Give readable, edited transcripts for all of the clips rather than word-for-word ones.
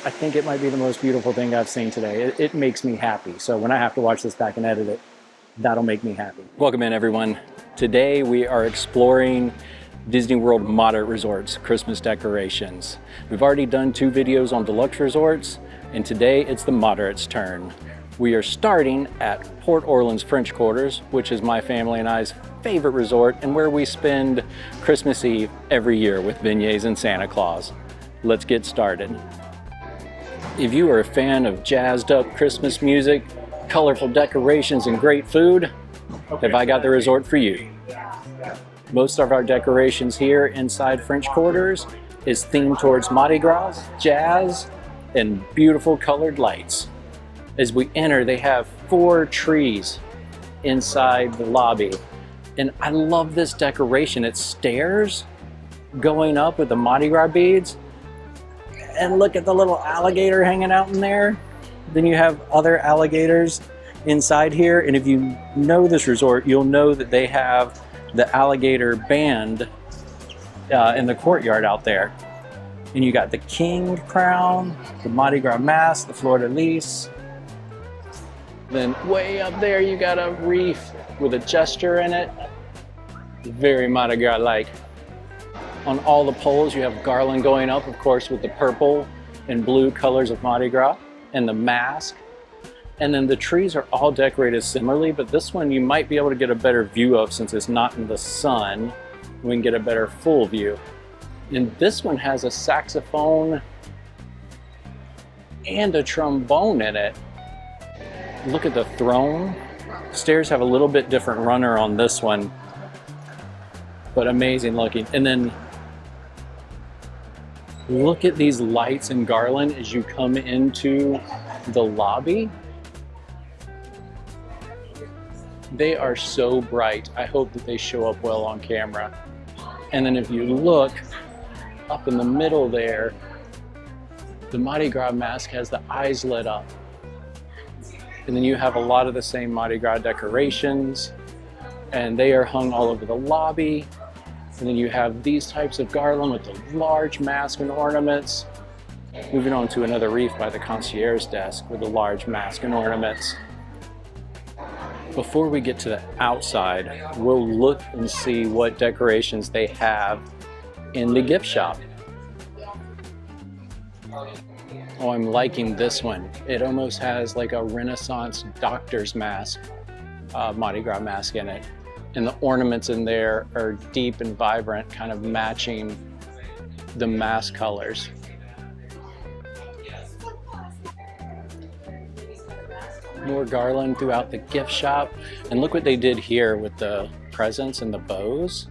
I think it might be the most beautiful thing I've seen today. It makes me happy. So when I have to watch this back and edit it, that'll make me happy. Welcome in, everyone. Today we are exploring Disney World Moderate Resorts Christmas decorations. We've already done 2 videos on deluxe resorts, and today it's the moderate's turn. We are starting at Port Orleans French Quarters, which is my family and I's favorite resort and where we spend Christmas Eve every year with beignets and Santa Claus. Let's get started. If you are a fan of jazzed up Christmas music, colorful decorations, and great food, have I got the resort for you. Most of our decorations here inside French Quarters is themed towards Mardi Gras, jazz, and beautiful colored lights. As we enter, they have 4 trees inside the lobby. And I love this decoration. It's stairs going up with the Mardi Gras beads. And look at the little alligator hanging out in there. Then you have other alligators inside here. And if you know this resort, you'll know that they have the alligator band in the courtyard out there. And you got the king crown, the Mardi Gras mask, the fleur-de-lis. Then way up there, you got a wreath with a gesture in it. Very Mardi Gras-like. On all the poles, you have garland going up, of course, with the purple and blue colors of Mardi Gras and the mask. And then the trees are all decorated similarly, but this one you might be able to get a better view of since it's not in the sun. We can get a better full view. And this one has a saxophone and a trombone in it. Look at the throne. Stairs have a little bit different runner on this one, but amazing looking. And then look at these lights and garland as you come into the lobby. They are so bright. I hope that they show up well on camera. And then if you look up in the middle there, the Mardi Gras mask has the eyes lit up. And then you have a lot of the same Mardi Gras decorations, and they are hung all over the lobby. And then you have these types of garland with the large mask and ornaments. Moving on to another wreath by the concierge desk with the large mask and ornaments. Before we get to the outside, we'll look and see what decorations they have in the gift shop. Oh, I'm liking this one. It almost has like a Renaissance doctor's mask, Mardi Gras mask in it. And the ornaments in there are deep and vibrant, kind of matching the mask colors. More garland throughout the gift shop. And look what they did here with the presents and the bows.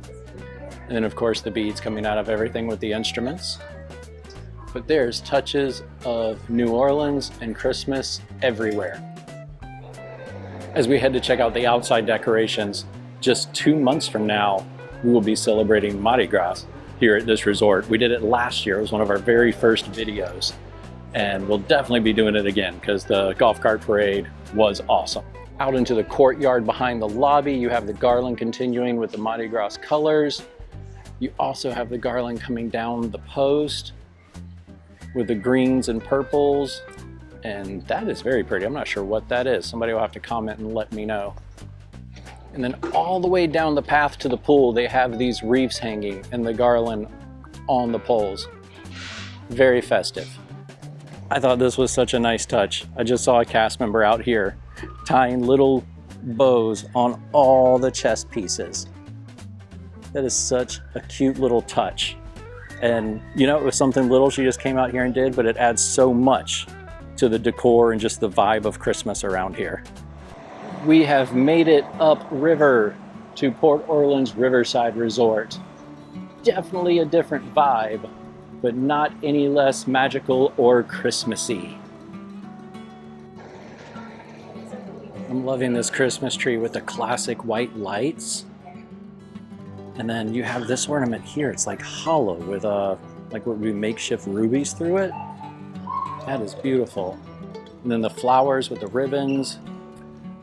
And then of course the beads coming out of everything with the instruments. But there's touches of New Orleans and Christmas everywhere. As we head to check out the outside decorations, just 2 months from now, we will be celebrating Mardi Gras here at this resort. We did it last year. It was one of our very first videos. And we'll definitely be doing it again because the golf cart parade was awesome. Out into the courtyard behind the lobby, you have the garland continuing with the Mardi Gras colors. You also have the garland coming down the post with the greens and purples, and that is very pretty. I'm not sure what that is. Somebody will have to comment and let me know. And then all the way down the path to the pool, they have these wreaths hanging and the garland on the poles. Very festive. I thought this was such a nice touch. I just saw a cast member out here tying little bows on all the chess pieces. That is such a cute little touch. And you know, it was something little she just came out here and did, but it adds so much to the decor and just the vibe of Christmas around here. We have made it upriver to Port Orleans Riverside Resort. Definitely a different vibe, but not any less magical or Christmassy. I'm loving this Christmas tree with the classic white lights. And then you have this ornament here. It's like hollow with like what would be makeshift rubies through it. That is beautiful. And then the flowers with the ribbons.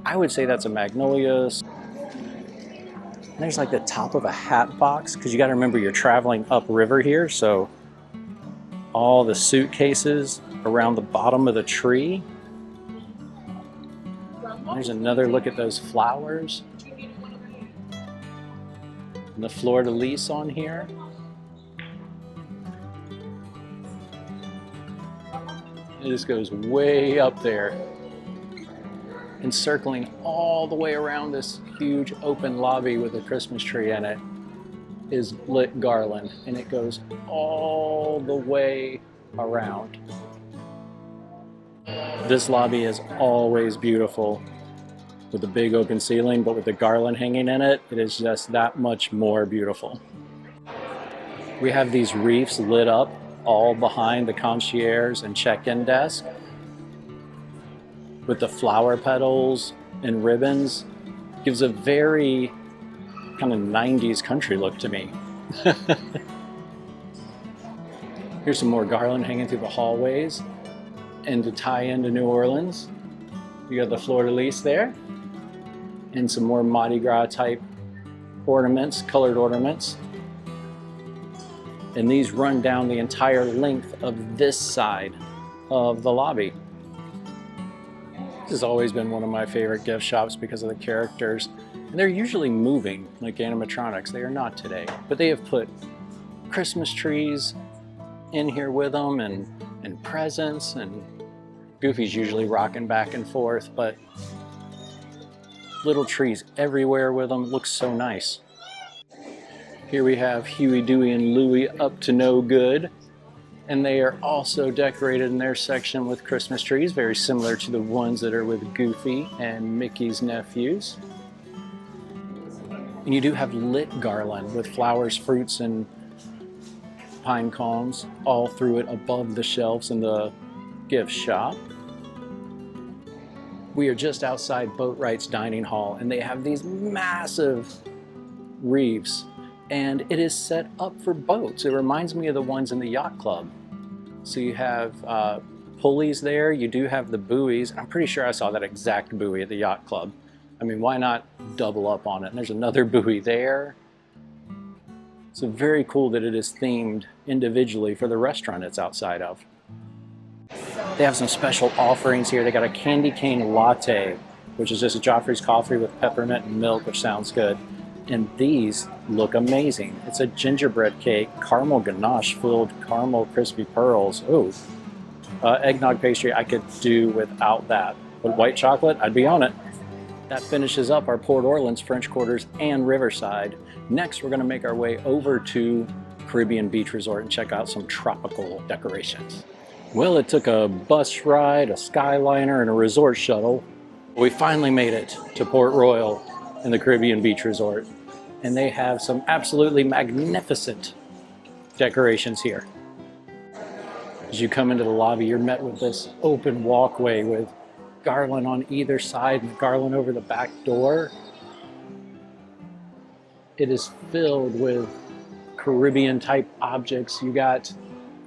I would say that's a magnolia. And there's like the top of a hat box, because you got to remember you're traveling upriver here, so all the suitcases around the bottom of the tree. There's another look at those flowers. And the fleur-de-lis on here. It just goes way up there. And circling all the way around this huge open lobby with a Christmas tree in it is lit garland, and it goes all the way around. This lobby is always beautiful with the big open ceiling, but with the garland hanging in it, it is just that much more beautiful. We have these wreaths lit up all behind the concierge and check-in desk with the flower petals and ribbons. Gives a very kind of 90s country look to me. Here's some more garland hanging through the hallways. And to tie into New Orleans, you got the fleur-de-lis there, and some more Mardi Gras type ornaments, colored ornaments. And these run down the entire length of this side of the lobby. This has always been one of my favorite gift shops because of the characters. And they're usually moving, like animatronics. They are not today. But they have put Christmas trees in here with them, and presents, and Goofy's usually rocking back and forth, but little trees everywhere with them. Looks so nice. Here we have Huey, Dewey, and Louie up to no good. And they are also decorated in their section with Christmas trees, very similar to the ones that are with Goofy and Mickey's nephews. And you do have lit garland with flowers, fruits, and pine cones all through it above the shelves in the gift shop. We are just outside Boatwright's dining hall, and they have these massive wreaths, and it is set up for boats. It reminds me of the ones in the yacht club. So you have pulleys there, you do have the buoys, and I'm pretty sure I saw that exact buoy at the yacht club. I mean, why not double up on it? And there's another buoy there. So very cool that it is themed individually for the restaurant it's outside of. They have some special offerings here. They got a candy cane latte, which is just a Joffrey's coffee with peppermint and milk, which sounds good. And these look amazing. It's a gingerbread cake, caramel ganache filled caramel crispy pearls. Ooh, eggnog pastry I could do without that. But white chocolate, I'd be on it. That finishes up our Port Orleans, French Quarters, and Riverside. Next, we're gonna make our way over to Caribbean Beach Resort and check out some tropical decorations. Well, it took a bus ride, a Skyliner, and a resort shuttle. We finally made it to Port Royal and the Caribbean Beach Resort. And they have some absolutely magnificent decorations here. As you come into the lobby, you're met with this open walkway with garland on either side and garland over the back door. It is filled with Caribbean type objects. You got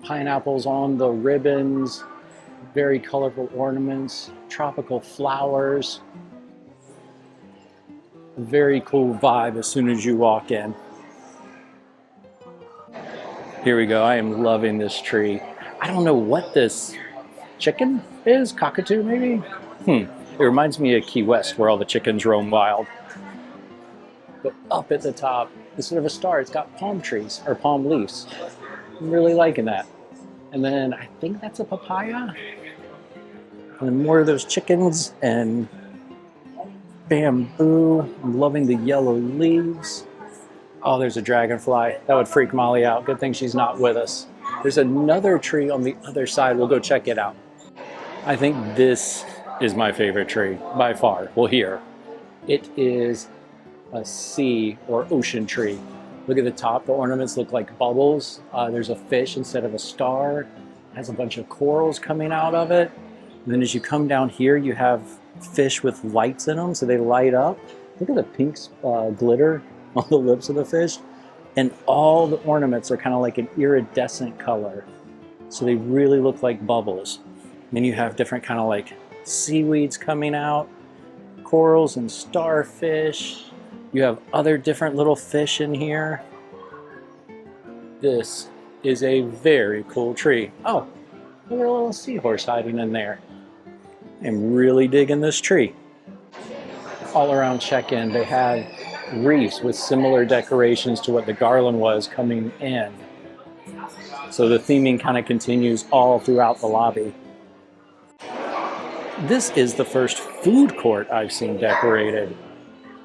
pineapples on the ribbons, very colorful ornaments, tropical flowers. A very cool vibe as soon as you walk in. Here we go. I am loving this tree. I don't know what this chicken is, cockatoo maybe? It reminds me of Key West where all the chickens roam wild. But up at the top, instead of a star, it's got palm trees or palm leaves. I'm really liking that. And then I think that's a papaya. And then more of those chickens and bamboo. I'm loving the yellow leaves. Oh, there's a dragonfly. That would freak Molly out. Good thing she's not with us. There's another tree on the other side. We'll go check it out. I think this is my favorite tree by far. Well, here. It is a sea or ocean tree. Look at the top. The ornaments look like bubbles. There's a fish instead of a star. It has a bunch of corals coming out of it. And then as you come down here, you have fish with lights in them, so they light up. Look at the pink glitter on the lips of the fish. And all the ornaments are kind of like an iridescent color. So they really look like bubbles. And then you have different kind of like seaweeds coming out, corals and starfish. You have other different little fish in here. This is a very cool tree. Oh, Look at a little seahorse hiding in there. I'm really digging this tree. All around check-in, they have wreaths with similar decorations to what the garland was coming in. So the theming kind of continues all throughout the lobby. This is the first food court I've seen decorated.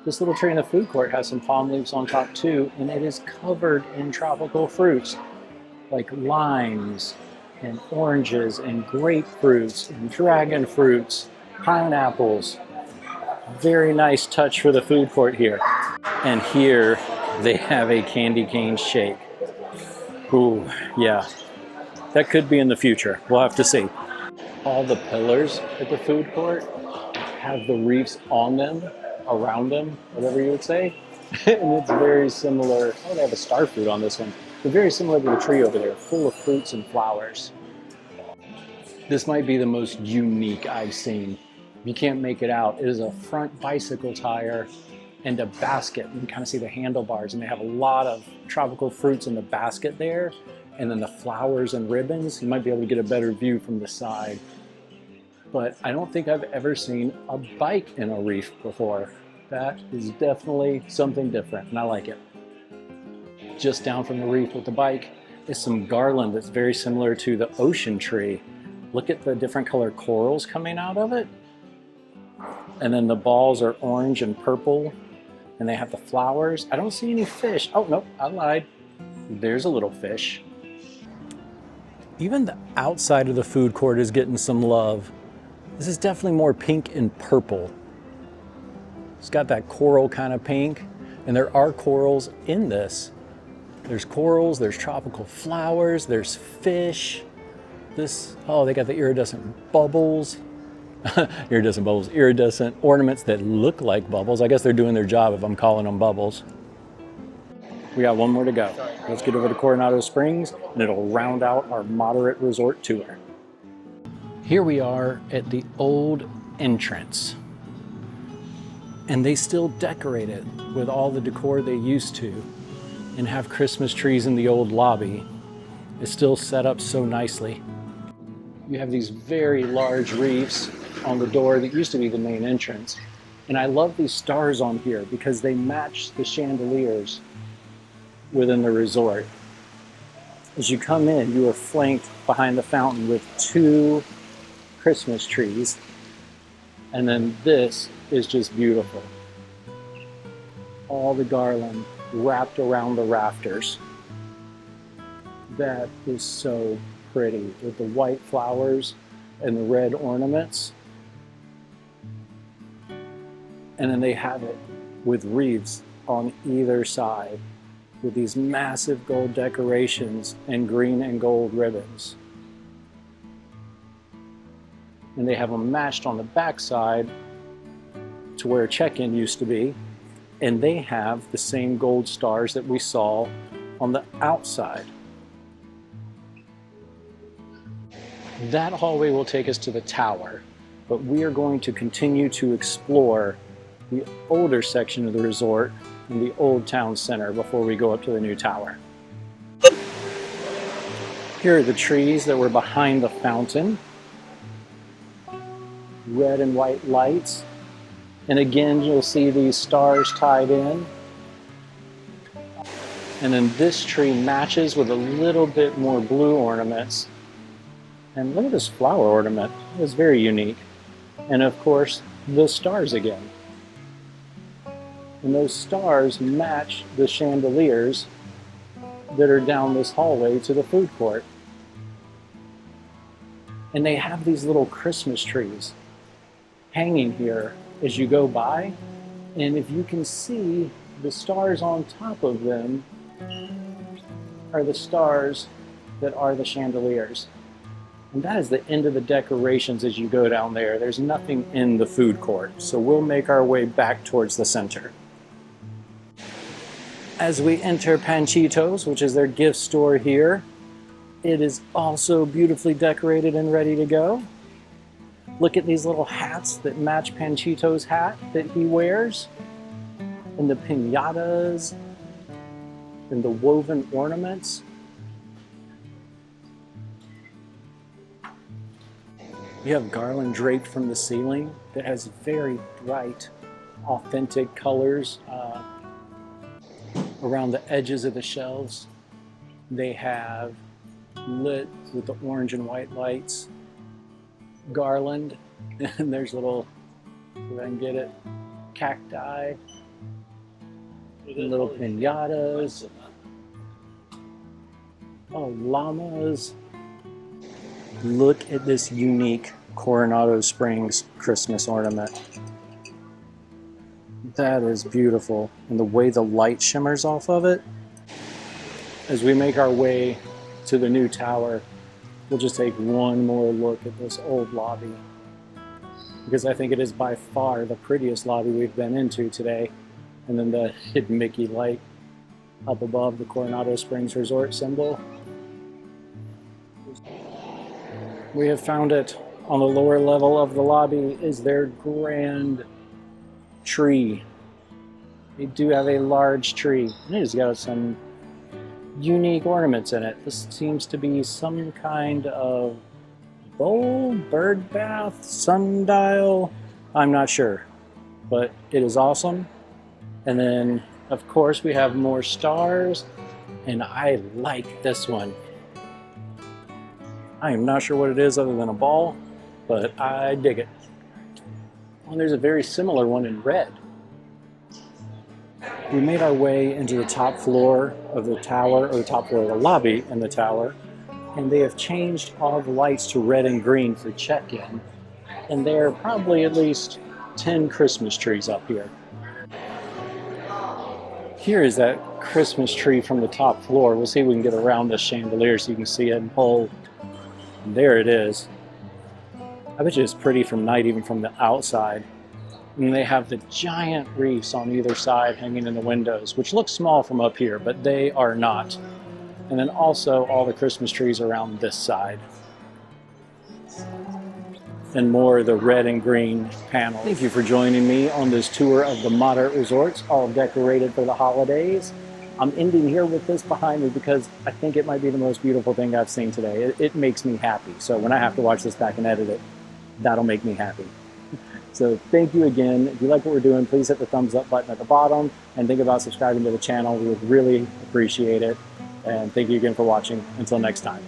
This little tree in the food court has some palm leaves on top too, and it is covered in tropical fruits like limes and oranges and grapefruits and dragon fruits, pineapples. Very nice touch for the food court here. And here they have a candy cane shake. Ooh, yeah, that could be in the future. We'll have to see. All the pillars at the food court have the wreaths on them, around them, whatever you would say. And it's very similar. Oh, they have a star fruit on this one. But very similar to the tree over there, full of fruits and flowers. This might be the most unique I've seen. You can't make it out. It is a front bicycle tire and a basket. You can kind of see the handlebars, and they have a lot of tropical fruits in the basket there. And then the flowers and ribbons. You might be able to get a better view from the side. But I don't think I've ever seen a bike in a wreath before. That is definitely something different, and I like it. Just down from the wreath with the bike is some garland that's very similar to the ocean tree. Look at the different color corals coming out of it. And then the balls are orange and purple, and they have the flowers. I don't see any fish. Oh, nope, I lied. There's a little fish. Even the outside of the food court is getting some love. This is definitely more pink and purple. It's got that coral kind of pink, and there are corals in this. There's corals, there's tropical flowers, there's fish. Oh, they got the iridescent bubbles. Iridescent ornaments that look like bubbles. I guess they're doing their job if I'm calling them bubbles. We got one more to go. Let's get over to Coronado Springs, and it'll round out our moderate resort tour. Here we are at the old entrance. And they still decorate it with all the decor they used to, and have Christmas trees in the old lobby. It's still set up so nicely. You have these very large wreaths on the door that used to be the main entrance. And I love these stars on here because they match the chandeliers within the resort. As you come in, you are flanked behind the fountain with 2 Christmas trees. And then this is just beautiful. All the garland wrapped around the rafters. That is so pretty with the white flowers and the red ornaments. And then they have it with wreaths on either side with these massive gold decorations and green and gold ribbons. And they have them matched on the back side to where check-in used to be. And they have the same gold stars that we saw on the outside. That hallway will take us to the tower, but we are going to continue to explore the older section of the resort in the old town center before we go up to the new tower. Here are the trees that were behind the fountain. Red and white lights. And again, you'll see these stars tied in. And then this tree matches with a little bit more blue ornaments. And look at this flower ornament. It's very unique. And of course, the stars again. And those stars match the chandeliers that are down this hallway to the food court. And they have these little Christmas trees hanging here as you go by. And if you can see, the stars on top of them are the stars that are the chandeliers. And that is the end of the decorations as you go down there. There's nothing in the food court. So we'll make our way back towards the center. As we enter Panchitos, which is their gift store here, it is also beautifully decorated and ready to go. Look at these little hats that match Panchito's hat that he wears, and the piñatas, and the woven ornaments. You have garland draped from the ceiling that has very bright, authentic colors around the edges of the shelves. They have lit with the orange and white lights garland, and there's little, if I can get it, cacti, little piñatas, oh, llamas. Look at this unique Coronado Springs Christmas ornament. That is beautiful, and the way the light shimmers off of it. As we make our way to the new tower, we'll just take one more look at this old lobby, because I think it is by far the prettiest lobby we've been into today. And then the hidden Mickey light up above the Coronado Springs Resort symbol. We have found it. On the lower level of the lobby is their grand tree. They do have a large tree. It has got some unique ornaments in it. This seems to be some kind of bowl, bird bath, sundial. I'm not sure, but it is awesome. And then, of course, we have more stars, and I like this one. I am not sure what it is other than a ball, but I dig it. And there's a very similar one in red. We made our way into the top floor of the tower, or the top floor of the lobby in the tower, and they have changed all the lights to red and green for check-in. And there are probably at least 10 Christmas trees up here. Here is that Christmas tree from the top floor. We'll see if we can get around this chandelier so you can see it and pull. And there it is. I bet you it's pretty from night, even from the outside. And they have the giant wreaths on either side hanging in the windows, which look small from up here, but they are not. And then also all the Christmas trees around this side. And more of the red and green panels. Thank you for joining me on this tour of the Moderate Resorts, all decorated for the holidays. I'm ending here with this behind me because I think it might be the most beautiful thing I've seen today. It makes me happy. So when I have to watch this back and edit it, that'll make me happy. So thank you again. If you like what we're doing, please hit the thumbs up button at the bottom and think about subscribing to the channel. We would really appreciate it. And thank you again for watching. Until next time.